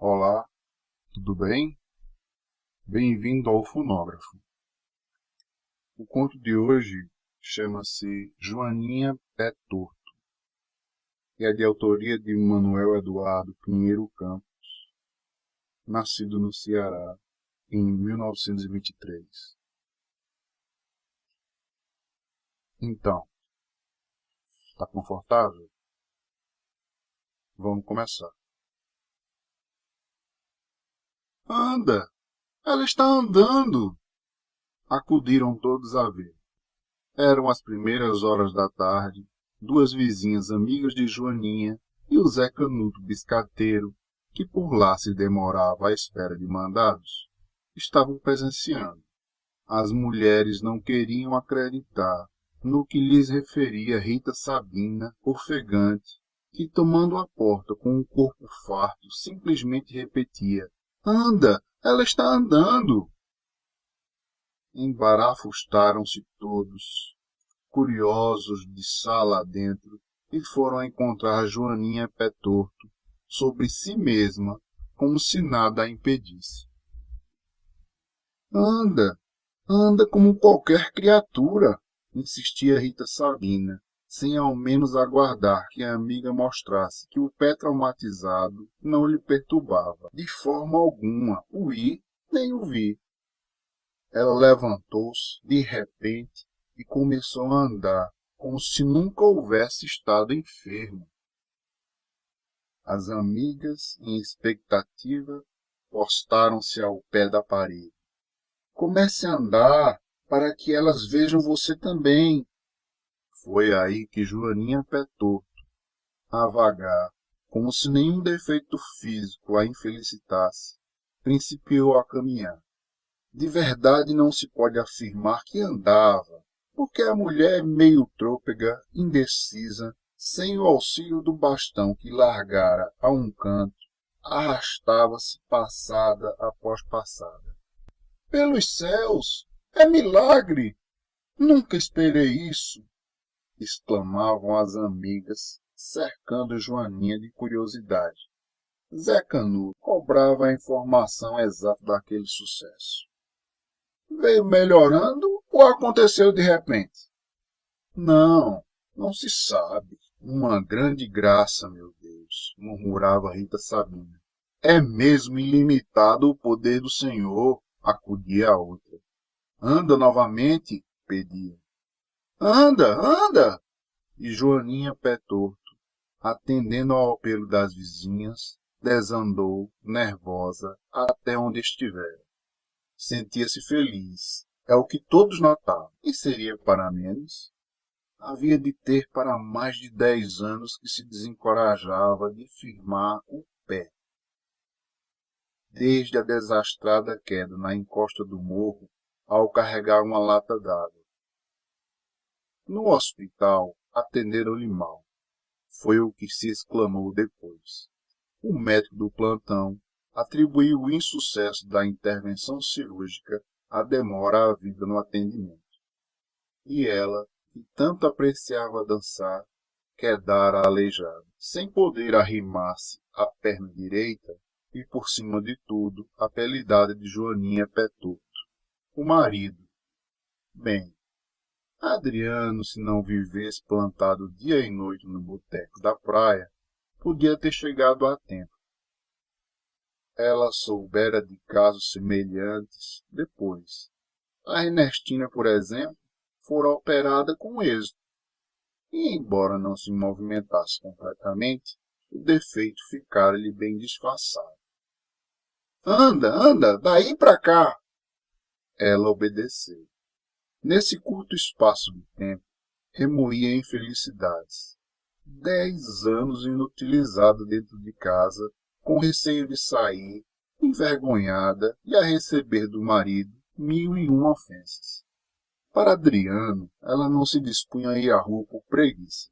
Olá, tudo bem? Bem-vindo ao Fonógrafo. O conto de hoje chama-se Joaninha Pé Torto e é de autoria de Manuel Eduardo Pinheiro Campos, nascido no Ceará em 1923. Então, está confortável? Vamos começar. Anda! Ela está andando! Acudiram todos a ver. Eram as primeiras horas da tarde. Duas vizinhas amigas de Joaninha e o Zé Canuto biscateiro, que por lá se demorava à espera de mandados, estavam presenciando. As mulheres não queriam acreditar no que lhes referia Rita Sabina, ofegante, que, tomando a porta com um corpo farto, simplesmente repetia: "Anda, ela está andando!" Embarafustaram-se todos, curiosos de sala adentro, e foram encontrar Joaninha Pé Torto sobre si mesma, como se nada a impedisse. Anda, anda como qualquer criatura, insistia Rita Sabina, sem ao menos aguardar que a amiga mostrasse que o pé traumatizado não lhe perturbava, de forma alguma, o ir nem o vir. Ela levantou-se, de repente, e começou a andar, como se nunca houvesse estado enferma. As amigas, em expectativa, postaram-se ao pé da parede. Comece a andar, para que elas vejam você também. Foi aí que Joaninha Pé Torto, a vagar, como se nenhum defeito físico a infelicitasse, principiou a caminhar. De verdade não se pode afirmar que andava, porque a mulher meio trôpega, indecisa, sem o auxílio do bastão que largara a um canto, arrastava-se passada após passada. Pelos céus! É milagre! Nunca esperei isso! Exclamavam as amigas, cercando Joaninha de curiosidade. Zé Canuto cobrava a informação exata daquele sucesso. Veio melhorando ou aconteceu de repente? Não, não se sabe. Uma grande graça, meu Deus, murmurava Rita Sabina. É mesmo ilimitado o poder do Senhor, acudia a outra. Anda novamente, pedia. Anda, anda! E Joaninha Pé Torto, atendendo ao apelo das vizinhas, desandou, nervosa, até onde estivera. Sentia-se feliz. É o que todos notavam. E seria para menos? Havia de ter para mais de 10 anos que se desencorajava de firmar o pé. Desde a desastrada queda na encosta do morro ao carregar uma lata d'água. No hospital, atenderam-lhe mal. Foi o que se exclamou depois. O médico do plantão atribuiu o insucesso da intervenção cirúrgica à demora havida no atendimento. E ela, que tanto apreciava dançar, quedara aleijada, sem poder arrimar-se à perna direita e, por cima de tudo, apelidada de Joaninha Pé Torto. O marido. Bem, Adriano, se não vivesse plantado dia e noite no boteco da praia, podia ter chegado a tempo. Ela soubera de casos semelhantes depois. A Ernestina, por exemplo, fora operada com êxito, e embora não se movimentasse completamente, o defeito ficara-lhe bem disfarçado. Anda, anda, daí para cá! Ela obedeceu. Nesse curto espaço de tempo, remoía infelicidades. 10 anos inutilizada dentro de casa, com receio de sair, envergonhada e a receber do marido 1001 ofensas. Para Adriano, ela não se dispunha a ir à rua por preguiça.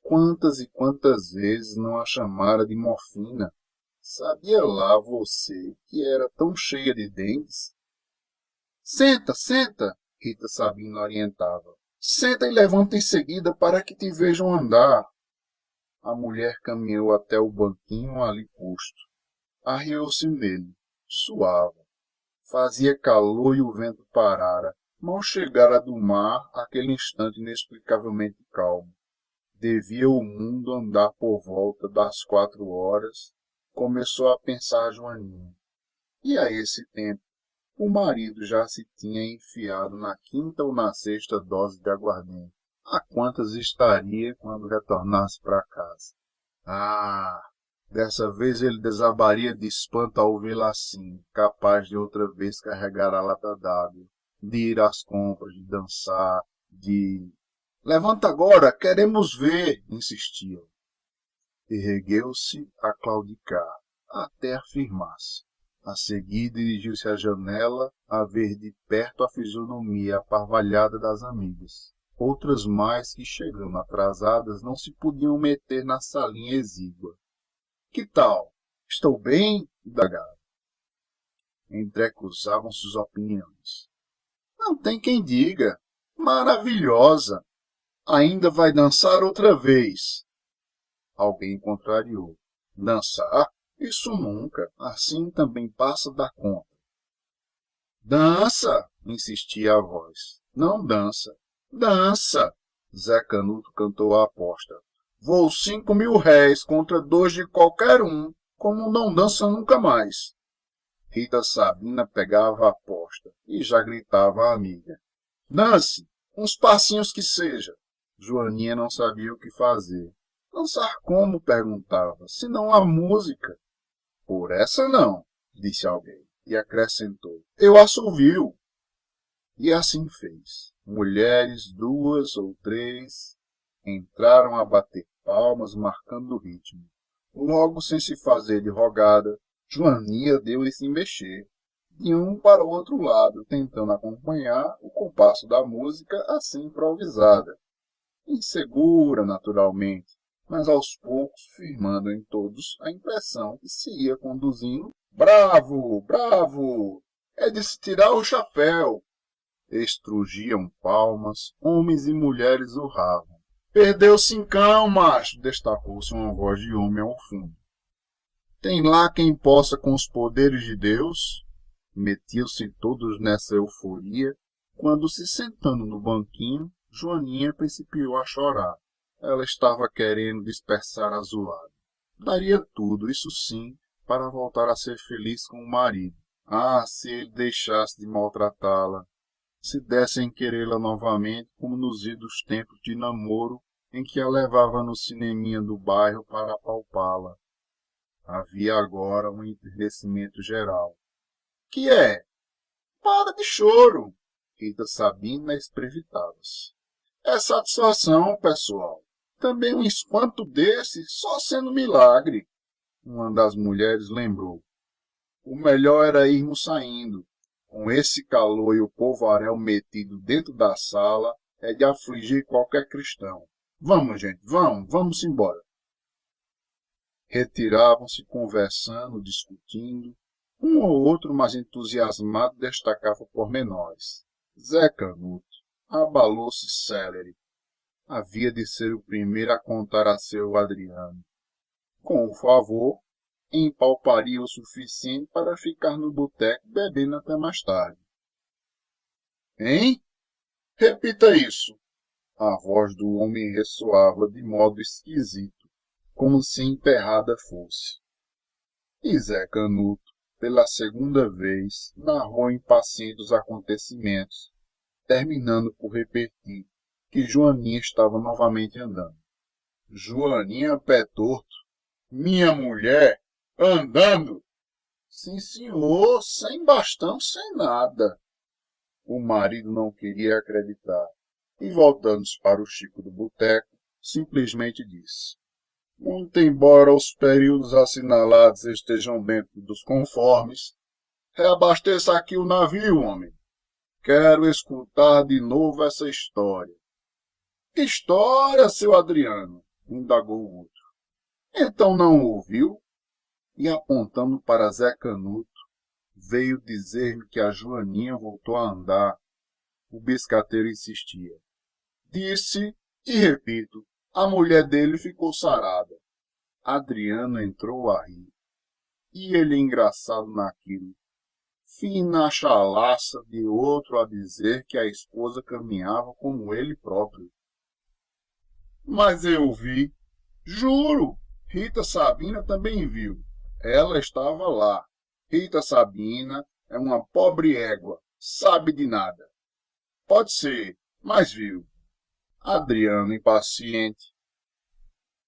Quantas e quantas vezes não a chamara de morfina? Sabia lá você que era tão cheia de dentes? Senta, senta, Rita Sabina orientava. Senta e levanta em seguida para que te vejam andar. A mulher caminhou até o banquinho ali posto. Arriou-se nele, suava. Fazia calor e o vento parara. Mal chegara do mar aquele instante inexplicavelmente calmo. Devia o mundo andar por volta das 4 horas. Começou a pensar Joaninha. E a esse tempo, o marido já se tinha enfiado na quinta ou na sexta dose de aguardente. A quantas estaria quando retornasse para casa? Ah, dessa vez ele desabaria de espanto ao vê-la assim, capaz de outra vez carregar a lata d'água, de ir às compras, de dançar, de... Levanta agora, queremos ver, insistia. Ergueu-se a claudicar, até afirmar-se. A seguir dirigiu-se à janela a ver de perto a fisionomia aparvalhada das amigas. Outras mais que, chegando atrasadas, não se podiam meter na salinha exígua. Que tal? Estou bem? Indagaram. Entrecruzavam-se as opiniões. Não tem quem diga. Maravilhosa! Ainda vai dançar outra vez. Alguém contrariou. Dançar? Isso nunca. Assim também passa da conta. Dança! Insistia a voz. Não dança. Dança! Zé Canuto cantou a aposta. Vou 5.000 réis contra 2 de qualquer um, como não dança nunca mais. Rita Sabina pegava a aposta e já gritava à amiga. Dance! Uns passinhos que seja. Joaninha não sabia o que fazer. Dançar como? Perguntava. Se não há música. Por essa não, disse alguém, e acrescentou. Eu assovio. E assim fez. Mulheres, 2 ou 3, entraram a bater palmas, marcando o ritmo. Logo, sem se fazer de rogada, Joaninha deu-lhe sem mexer, de um para o outro lado, tentando acompanhar o compasso da música assim improvisada. Insegura, naturalmente, mas aos poucos firmando em todos a impressão que se ia conduzindo. Bravo! Bravo! É de se tirar o chapéu! Estrugiam palmas, homens e mulheres urravam. Perdeu 5, macho! Destacou-se uma voz de homem ao fundo. Tem lá quem possa com os poderes de Deus? Metiam-se todos nessa euforia, quando, se sentando no banquinho, Joaninha principiou a chorar. Ela estava querendo dispersar a zoada. Daria tudo, isso sim, para voltar a ser feliz com o marido. Ah, se ele deixasse de maltratá-la, se dessem querê-la novamente, como nos idos tempos de namoro em que a levava no cineminha do bairro para apalpá-la. Havia agora um enternecimento geral. Que é? Para de choro! Rita Sabina espreitava-se. É satisfação, pessoal. Também um espanto desse, só sendo milagre. Uma das mulheres lembrou. O melhor era irmos saindo. Com esse calor e o polvaréu metido dentro da sala, é de afligir qualquer cristão. Vamos, gente, vamos embora. Retiravam-se conversando, discutindo. Um ou outro mais entusiasmado destacava pormenores. Zé Canuto abalou-se célere. Havia de ser o primeiro a contar a seu Adriano. Com o favor, empalparia o suficiente para ficar no boteco bebendo até mais tarde. Hein? Repita isso. A voz do homem ressoava de modo esquisito, como se emperrada fosse. E Zé Canuto, pela segunda vez, narrou impaciente os acontecimentos, terminando por repetir que Joaninha estava novamente andando. Joaninha pé torto? Minha mulher? Andando? Sim, senhor, sem bastão, sem nada. O marido não queria acreditar, e voltando-se para o Chico do boteco, simplesmente disse. Muito embora os períodos assinalados estejam dentro dos conformes, reabasteça aqui o navio, homem. Quero escutar de novo essa história. Que história, seu Adriano? Indagou o outro. Então não ouviu? E apontando para Zé Canuto, veio dizer-me que a Joaninha voltou a andar. O biscateiro insistia. Disse, e repito, a mulher dele ficou sarada. Adriano entrou a rir. E ele engraçado naquilo. Fina chalaça de outro a dizer que a esposa caminhava como ele próprio. Mas eu vi, juro, Rita Sabina também viu. Ela estava lá. Rita Sabina é uma pobre égua, sabe de nada. Pode ser, mas viu. Adriano, impaciente.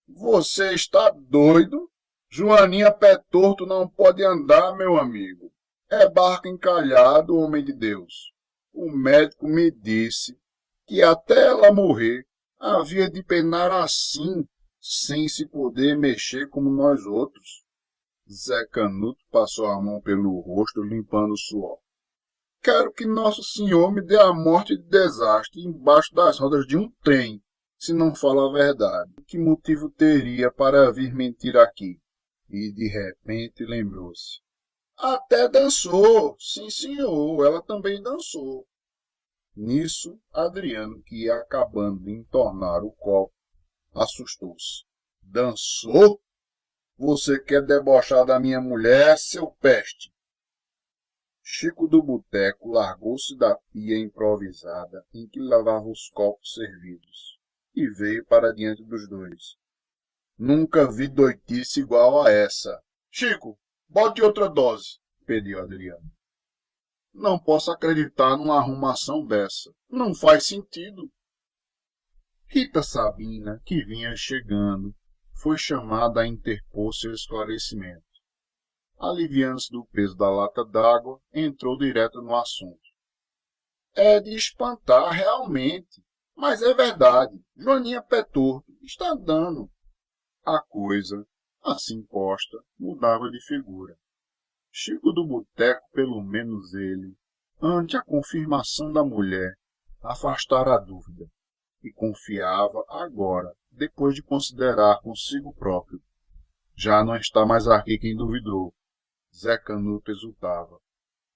Você está doido? Joaninha Pé Torto não pode andar, meu amigo. É barco encalhado, homem de Deus. O médico me disse que até ela morrer havia de penar assim, sem se poder mexer como nós outros. Zé Canuto passou a mão pelo rosto, limpando o suor. Quero que Nosso Senhor me dê a morte de desastre embaixo das rodas de um trem, se não fala a verdade. Que motivo teria para vir mentir aqui? E de repente lembrou-se. Até dançou, sim senhor, ela também dançou. Nisso, Adriano, que ia acabando de entornar o copo, assustou-se. Dançou? Você quer debochar da minha mulher, seu peste? Chico do Boteco largou-se da pia improvisada em que lavava os copos servidos e veio para diante dos dois. Nunca vi doitice igual a essa. Chico, bote outra dose, pediu Adriano. Não posso acreditar numa arrumação dessa. Não faz sentido. Rita Sabina, que vinha chegando, foi chamada a interpor seu esclarecimento. Aliviando-se do peso da lata d'água, entrou direto no assunto. É de espantar realmente, mas é verdade. Joaninha Pé Torto está andando. A coisa, assim posta, mudava de figura. Chico do Boteco, pelo menos ele, ante a confirmação da mulher, afastara a dúvida, e confiava agora, depois de considerar consigo próprio. Já não está mais aqui quem duvidou. Zé Canuto exultava.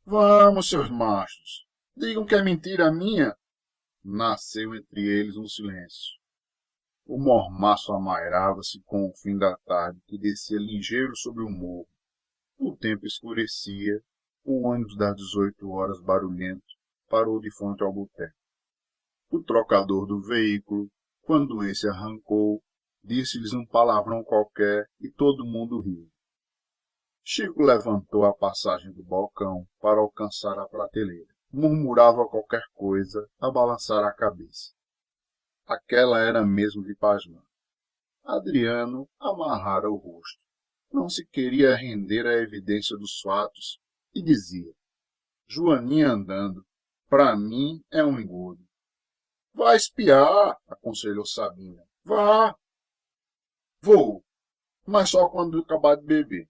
Vamos, seus machos, digam que é mentira minha. Nasceu entre eles um silêncio. O mormaço amairava-se com o fim da tarde, que descia ligeiro sobre o morro. O tempo escurecia, o ônibus das 18 horas barulhento parou de frente ao boteco. O trocador do veículo, quando esse arrancou, disse-lhes um palavrão qualquer e todo mundo riu. Chico levantou a passagem do balcão para alcançar a prateleira. Murmurava qualquer coisa a balançar a cabeça. Aquela era mesmo de pasmar. Adriano amarrara o rosto. Não se queria render à evidência dos fatos e dizia, Joaninha andando, para mim é um engodo. Vá espiar, aconselhou Sabina. Vá. Vou, mas só quando acabar de beber.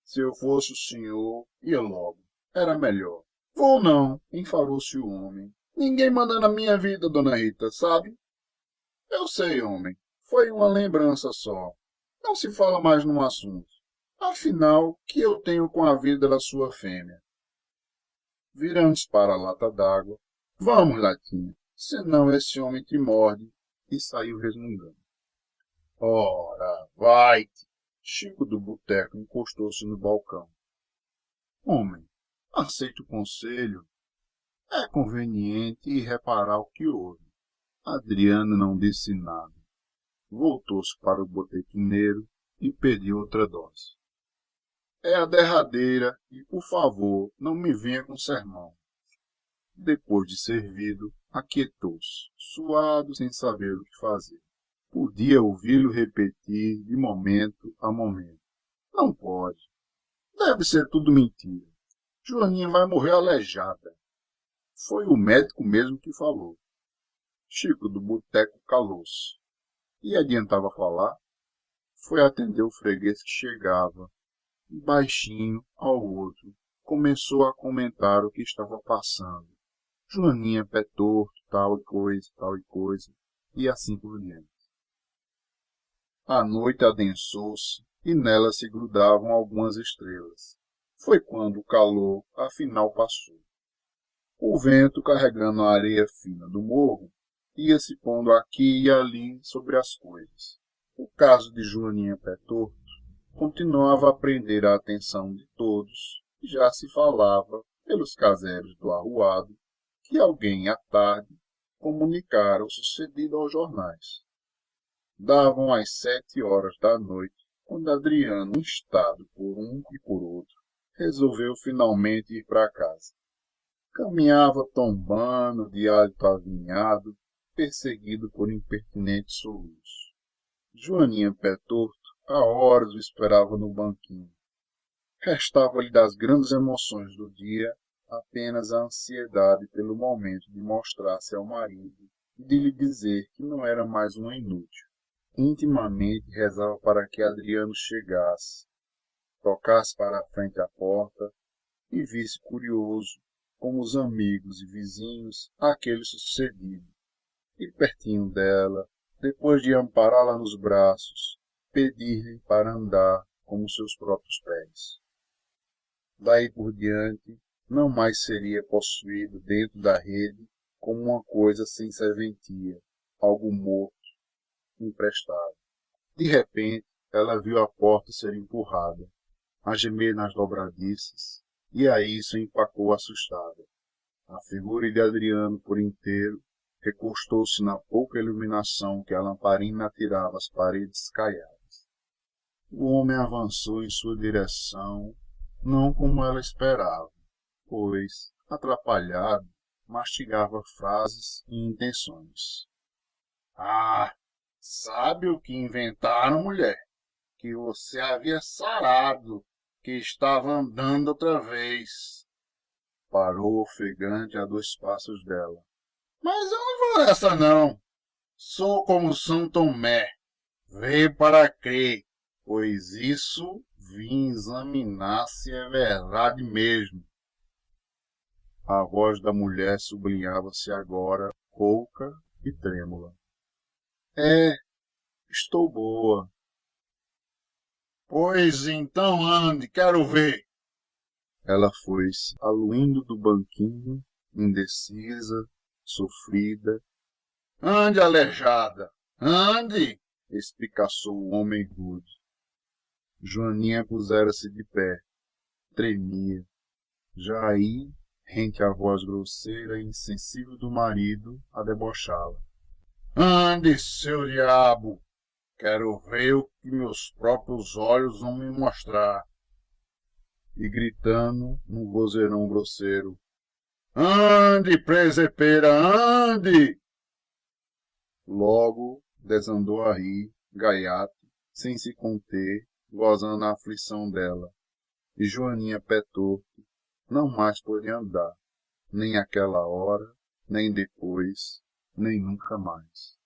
Se eu fosse o senhor, ia logo. Era melhor. Vou não, enfadou-se o homem. Ninguém manda na minha vida, dona Rita, sabe? Eu sei, homem. Foi uma lembrança só. Não se fala mais no assunto. Afinal, que eu tenho com a vida da sua fêmea? Virando-se para a lata d'água. Vamos, Latinha, senão esse homem te morde. E saiu resmungando. Ora, vai-te! Chico do Boteco encostou-se no balcão. Homem, aceite o conselho. É conveniente ir reparar o que houve. Adriano não disse nada. Voltou-se para o botequineiro e pediu outra dose. É a derradeira e, por favor, não me venha com sermão. Depois de servido, aquietou-se, suado sem saber o que fazer. Podia ouvi-lo repetir de momento a momento. Não pode. Deve ser tudo mentira. Joaninha vai morrer aleijada. Foi o médico mesmo que falou. Chico do Boteco calou-se. E adiantava falar? Foi atender o freguês que chegava, e baixinho ao outro, começou a comentar o que estava passando. Joaninha Pé Torto, tal e coisa, e assim por diante. A noite adensou-se e nela se grudavam algumas estrelas. Foi quando o calor, afinal, passou. O vento, carregando a areia fina do morro, ia se pondo aqui e ali sobre as coisas. O caso de Joaninha Pé Torto, continuava a prender a atenção de todos e já se falava, pelos caseiros do arruado, que alguém à tarde comunicara o sucedido aos jornais. Davam as 7 horas da noite, quando Adriano, instado por um e por outro, resolveu finalmente ir para casa. Caminhava tombando, de hálito avinhado, perseguido por impertinentes soluços. Joaninha Pé Torto há horas o esperava no banquinho. Restava-lhe das grandes emoções do dia apenas a ansiedade pelo momento de mostrar-se ao marido e de lhe dizer que não era mais uma inútil. Intimamente rezava para que Adriano chegasse, tocasse para a frente a porta e visse curioso, como os amigos e vizinhos, aquele sucedido. E pertinho dela, depois de ampará-la nos braços, pedir-lhe para andar como seus próprios pés. Daí por diante, não mais seria possuído dentro da rede como uma coisa sem serventia, algo morto, emprestado. De repente, ela viu a porta ser empurrada, a gemer nas dobradiças, e a isso empacou assustada. A figura de Adriano por inteiro recostou-se na pouca iluminação que a lamparina atirava às paredes caiadas. O homem avançou em sua direção, não como ela esperava, pois, atrapalhado, mastigava frases e intenções. Ah, sabe o que inventaram, mulher? Que você havia sarado, que estava andando outra vez. Parou ofegante a 2 passos dela. Mas eu não vou nessa não. Sou como São Tomé. Veio para crer, pois isso vim examinar se é verdade mesmo. A voz da mulher sublinhava-se agora, rouca e trêmula. É, estou boa. Pois então ande, quero ver. Ela foi-se, aluindo do banquinho, indecisa, sofrida. Ande, aleijada, ande! Espicaçou o homem rude. Joaninha pusera-se de pé, tremia. Já aí, rente à voz grosseira e insensível do marido, a debochava. Ande, seu diabo! Quero ver o que meus próprios olhos vão me mostrar. E gritando num vozeirão grosseiro. Ande, presepeira, ande! Logo desandou a rir, gaiato, sem se conter, gozando a aflição dela. E Joaninha Pé Torto não mais pôde andar, nem aquela hora, nem depois, nem nunca mais.